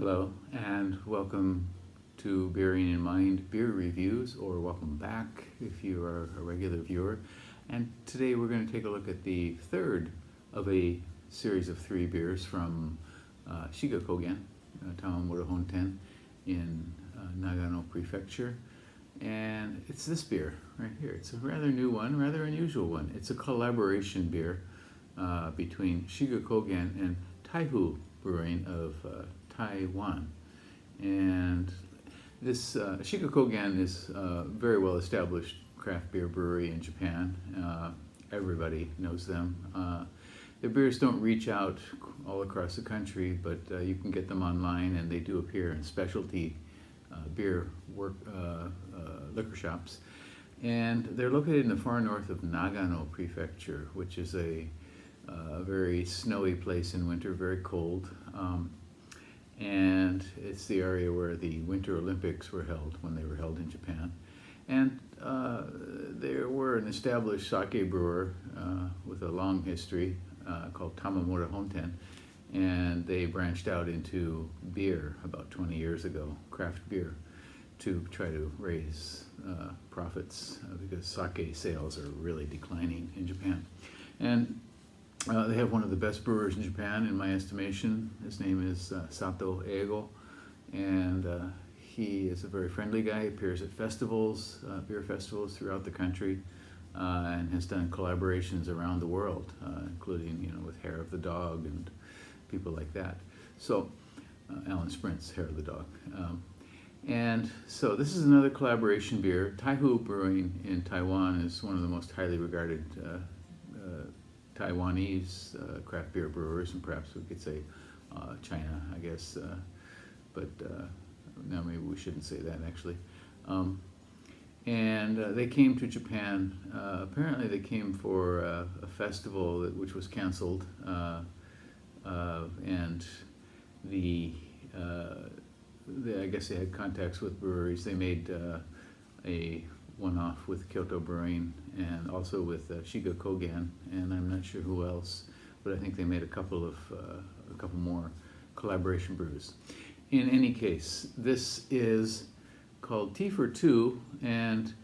Hello, and welcome to Bearing in Mind Beer Reviews, or welcome back if you are a regular viewer. And today we're going to take a look at the third of a series of three beers from Shiga Kogen, Tamamura-Honten in Nagano Prefecture. And it's this beer right here. It's a rather new one, rather unusual one. It's a collaboration beer between Shiga Kogen and Taihu Brewing of Taiwan. And this Shiga Kogen is a very well established craft beer brewery in Japan. Everybody knows them. Their beers don't reach out all across the country, but you can get them online, and they do appear in specialty beer liquor shops. And they're located in the far north of Nagano Prefecture, which is a very snowy place in winter, very cold. And it's the area where the Winter Olympics were held, when they were held in Japan. And there were an established sake brewer with a long history called Tamamura-Honten, and they branched out into beer about 20 years ago, craft beer, to try to raise profits because sake sales are really declining in Japan. And they have one of the best brewers in Japan, in my estimation. His name is Sato Eigo, and he is a very friendly guy. He appears at festivals, beer festivals throughout the country, and has done collaborations around the world, including with Hair of the Dog and people like that. So, Alan Sprint's Hair of the Dog. And so this is another collaboration beer. Taihu Brewing in Taiwan is one of the most highly regarded Taiwanese craft beer brewers, and perhaps we could say China, I guess, but now maybe we shouldn't say that actually. And they came to Japan. Apparently, they came for a festival which was canceled, and I guess they had contacts with breweries. They made a one-off with Kyoto Brewing and also with Shiga Kogen, and I'm not sure who else, but I think they made a couple more collaboration brews. In any case, this is called Tea for Two, and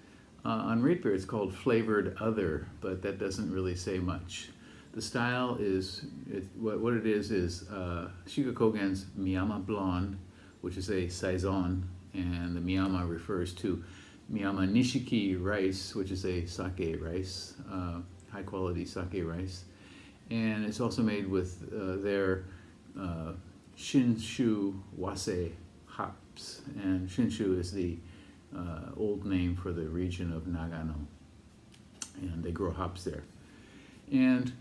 on Rate Beer it's called Flavored Other, but that doesn't really say much. The style is, what it is Shiga Kogen's Miyama Blonde, which is a saison, and the Miyama refers to Miyama Nishiki rice, which is a sake rice, high quality sake rice. And it's also made with their Shinshu Wase hops. And Shinshu is the old name for the region of Nagano. And they grow hops there. And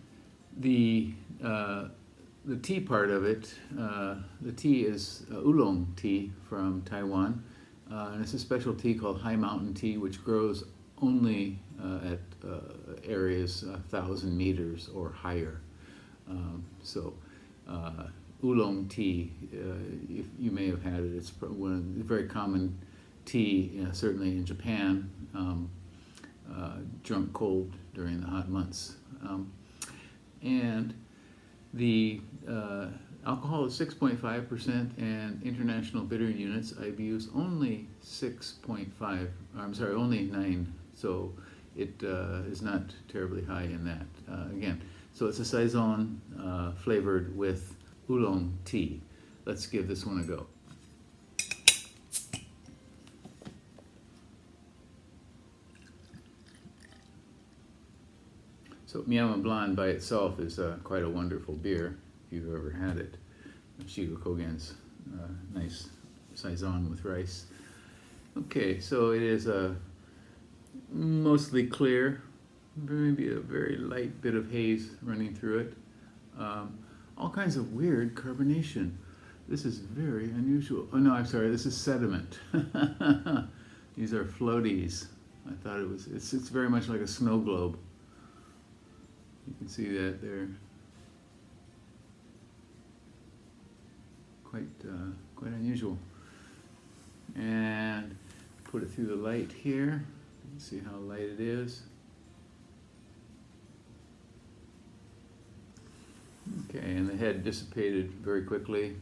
the tea part of it, the tea is oolong tea from Taiwan. And it's a special tea called High Mountain Tea, which grows only at areas 1,000 meters or higher. Oolong tea, if you may have had it, it's one of the very common tea, certainly in Japan, drunk cold during the hot months. And the alcohol is 6.5%, and international bitter units, IBUs, only 6.5, only 9, so it is not terribly high in that. Again, so it's a saison flavored with oolong tea. Let's give this one a go. So Miyama Blonde by itself is quite a wonderful beer, if you've ever had it. Shiga Kogen's nice saison with rice. Okay, so it is mostly clear, maybe a very light bit of haze running through it. All kinds of weird carbonation. This is very unusual. Oh no, I'm sorry, this is sediment. These are floaties. I thought it's very much like a snow globe. You can see that there. Quite unusual. And put it through the light here. You can see how light it is. Okay, and the head dissipated very quickly.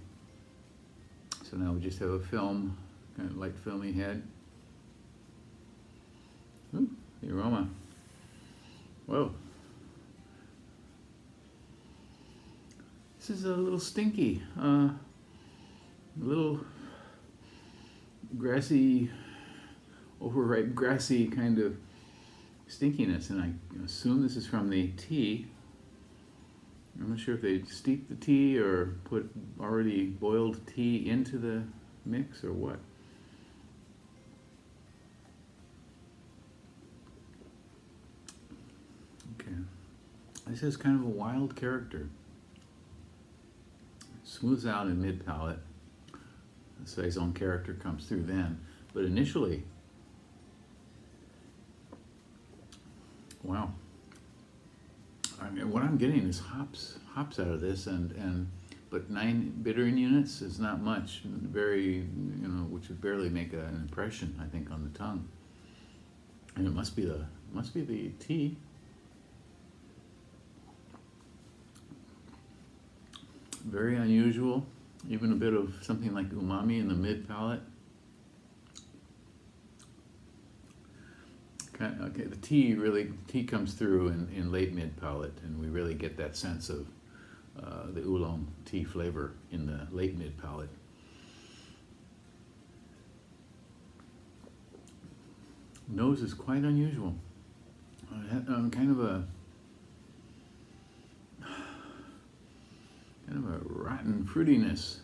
So now we just have a film, kind of light filmy head. Ooh, the aroma. Whoa. This is a little stinky, a little grassy, overripe grassy kind of stinkiness, and I assume this is from the tea. I'm not sure if they steep the tea or put already boiled tea into the mix or what. Okay, this is kind of a wild character. Smooths out in mid-palate. The saison character comes through then, but initially, wow. I mean, what I'm getting is hops out of this, but 9 bittering units is not much. Very, which would barely make an impression, I think, on the tongue. And it must be the tea. Very unusual. Even a bit of something like umami in the mid palate. Okay, the tea comes through in late mid palate, and we really get that sense of the oolong tea flavor in the late mid palate. Nose is quite unusual. Kind of a rotten fruitiness.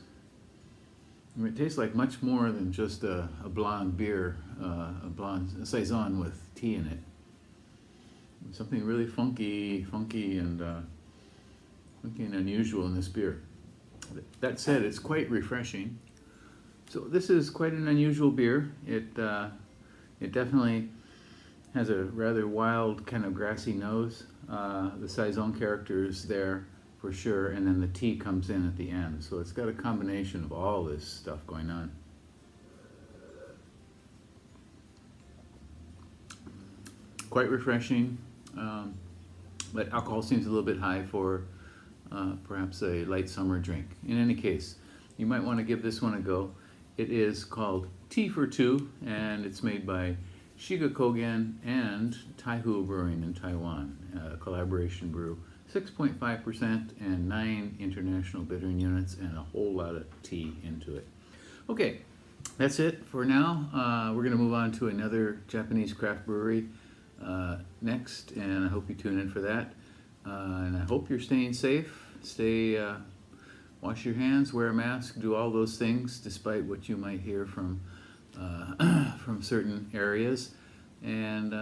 I mean, it tastes like much more than just a blonde beer, a saison with tea in it. Something really funky and unusual in this beer. That said, it's quite refreshing. So this is quite an unusual beer. It definitely has a rather wild kind of grassy nose. The saison character is there for sure, and then the tea comes in at the end. So it's got a combination of all this stuff going on. Quite refreshing, but alcohol seems a little bit high for perhaps a light summer drink. In any case, you might want to give this one a go. It is called Tea for Two, and it's made by Shiga Kogen and Taihu Brewing in Taiwan, a collaboration brew. 6.5% and 9 international bittering units and a whole lot of tea into it. Okay, that's it for now. We're going to move on to another Japanese craft brewery next, and I hope you tune in for that. And I hope you're staying safe. Wash your hands, wear a mask, do all those things despite what you might hear from from certain areas, and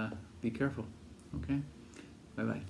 be careful. Okay, bye-bye.